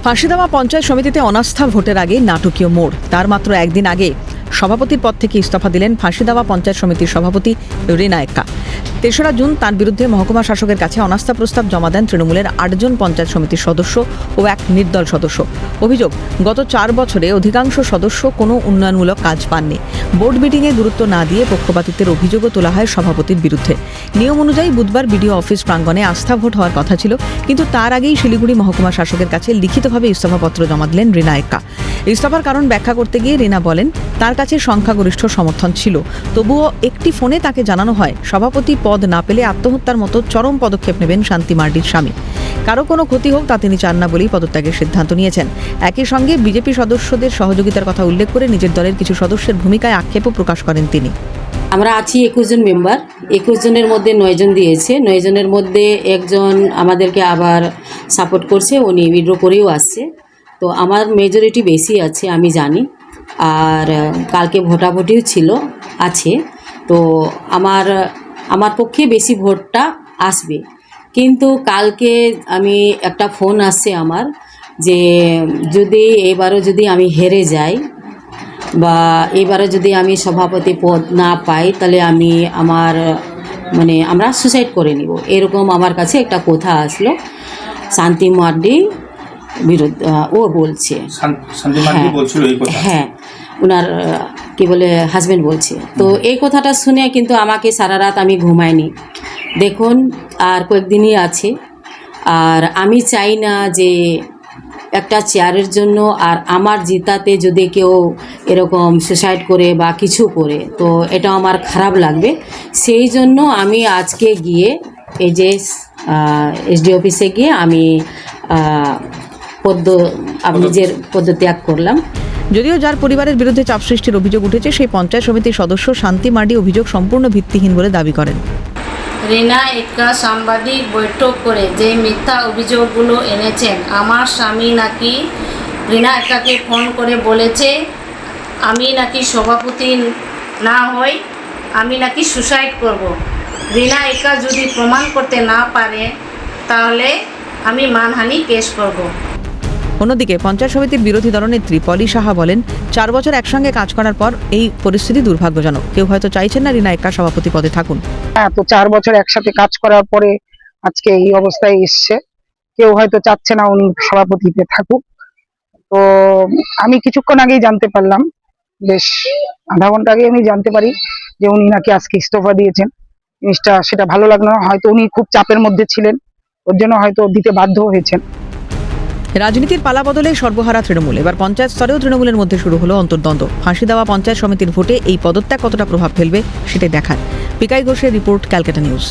ফাঁসি দেওয়া পঞ্চায়েত সমিতিতে অনাস্থা ভোটের আগে নাটকীয় মোড়। তার মাত্র একদিন আগে সভাপতির পদ থেকে ইস্তফা দিলেন ফাঁসি দেওয়া পঞ্চায়েত সমিতির সভাপতি রীনা এক্কা। ৩রা জুন তার বিরুদ্ধে মহকুমা শাসকের কাছে অনাস্থা প্রস্তাব জমা দেন তৃণমূলের ৮ জন পঞ্চায়েত সমিতির সদস্য ও এক নির্দল সদস্য। অভিযোগ, গত ৪ বছরে অধিকাংশ সদস্য কোনো উন্নয়নমূলক কাজ পাননি। বোর্ড মিটিংয়ে গুরুত্ব না দিয়ে পক্ষপাতিত্বের অভিযোগও তোলা হয় সভাপতির বিরুদ্ধে। নিয়ম অনুযায়ী বুধবার বিডিও অফিস প্রাঙ্গণে আস্থা ভোট হওয়ার কথা ছিল, কিন্তু তার আগেই শিলিগুড়ি মহকুমা শাসকের কাছে লিখিতভাবে ইস্তফাপত্র জমা দিলেন রীনা এক্কা। ইস্তফার কারণ ব্যাখ্যা করতে গিয়ে রীনা বলেন, তার কাছে সংখ্যাগরিষ্ঠ সমর্থন ছিল, তবুও একটি ফোনে তাকে জানানো হয় সভাপতি পদ না পেলে আত্মহত্যার মতো চরম পদক্ষেপ নেবেন শান্তি মার্ডির স্বামী। কারো কোনো ক্ষতি হোক তা তিনি চান না বলেই পদত্যাগের সিদ্ধান্ত নিয়েছেন। একই সঙ্গে বিজেপি সদস্যদের সহযোগিতার কথা উল্লেখ করে নিজের দলের কিছু সদস্যের ভূমিকায় আক্ষেপও প্রকাশ করেন তিনি। আমরা আছি 21 জন মেম্বার, 21 জনের মধ্যে 9 জন দিয়েছে। 9 জনের মধ্যে একজন আমাদেরকে আবার সাপোর্ট করছে, উনি উইথড্র করেও আসছে। তো আমার মেজরিটি বেশি আছে আমি জানি, আর কালকে ভোটাভুটিও আছে। তো আমার পক্ষে বেশি ভোটটা আসবে। কিন্তু কালকে একটা ফোন আসছে আমার, যে এবারও যদি আমি হেরে যাই বা এবারে যদি আমি সভাপতি পদ না পাই, তাহলে আমরা সুসাইড করে নিব, এরকম আমার কাছে একটা কথা আসলো। শান্তি মার্ডি বিরুদ্ধে ও বলছে, হ্যাঁ ওনার কি বলে হাজব্যান্ড বলছে। তো এই কথাটা শুনে কিন্তু আমাকে সারা রাত আমি ঘুমাইনি। দেখুন, আর কয়েকদিনই আছে, আর আমি চাই না যে একটা চেয়ারের জন্য আর আমার জিতাতে যদি কেউ এরকম সুসাইড করে বা কিছু করে, তো এটা আমার খারাপ লাগবে। সেই জন্য আমি আজকে গিয়ে এই যে এসডি অফিসে গিয়ে আমি নিজের পদত্যাগ করলাম। যদিও যার পরিবারের বিরুদ্ধে চাপ সৃষ্টির অভিযোগ উঠেছে, সেই পঞ্চায়েত সমিতির সদস্য শান্তি মার্ডি অভিযোগ সম্পূর্ণ ভিত্তিহীন বলে দাবি করেন। রীনা এক্কা সাংবাদিক বৈঠক করে যে মিথ্যা অভিযোগগুলো এনেছেন, আমার স্বামী নাকি রীনা এক্কাকে ফোন করে বলেছে আমি নাকি সভাপতি না হই, আমি নাকি সুসাইড করব। রীনা এক্কা যদি প্রমাণ করতে না পারে, তাহলে আমি মানহানি কেস করব। অন্যদিকে পঞ্চায়েত সমিতির বিরোধী দলনেত্রী পলি সাহা বলেন, 4 বছর একসঙ্গে কাজ করার পর এই পরিস্থিতি দুর্ভাগ্যজনক। কেউ হয়তো চাইছেন না রীনা এক্কা সভাপতি পদে থাকুন। তো 4 বছর একসাথে কাজ করার পরে আজকে এই অবস্থায় এসছে, কেউ হয়তো চাচ্ছে না উনি সভাপতিতে থাকুক। তো আমি কিছুক্ষণ আগেই জানতে পারলাম, বেশ আধা ঘন্টা আগে আমি জানতে পারি যে উনি নাকি আজকে ইস্তফা দিয়েছেন। জিনিসটা সেটা ভালো লাগলো না, হয়তো উনি খুব চাপের মধ্যে ছিলেন, ওর জন্য হয়তো দিতে বাধ্য হয়েছেন। রাজনীতির পালা বদলে সর্বহারা তৃণমূল। এবার পঞ্চায়েত স্তরেও তৃণমূলের মধ্যে শুরু হলো অন্তর্দ্বন্দ্ব। ফাঁসি দেওয়া পঞ্চায়েত সমিতির ভোটে এই পদত্যাগ কতটা প্রভাব ফেলবে সেটাই দেখার। পিকাই ঘোষের রিপোর্ট, ক্যালকাটা নিউজ।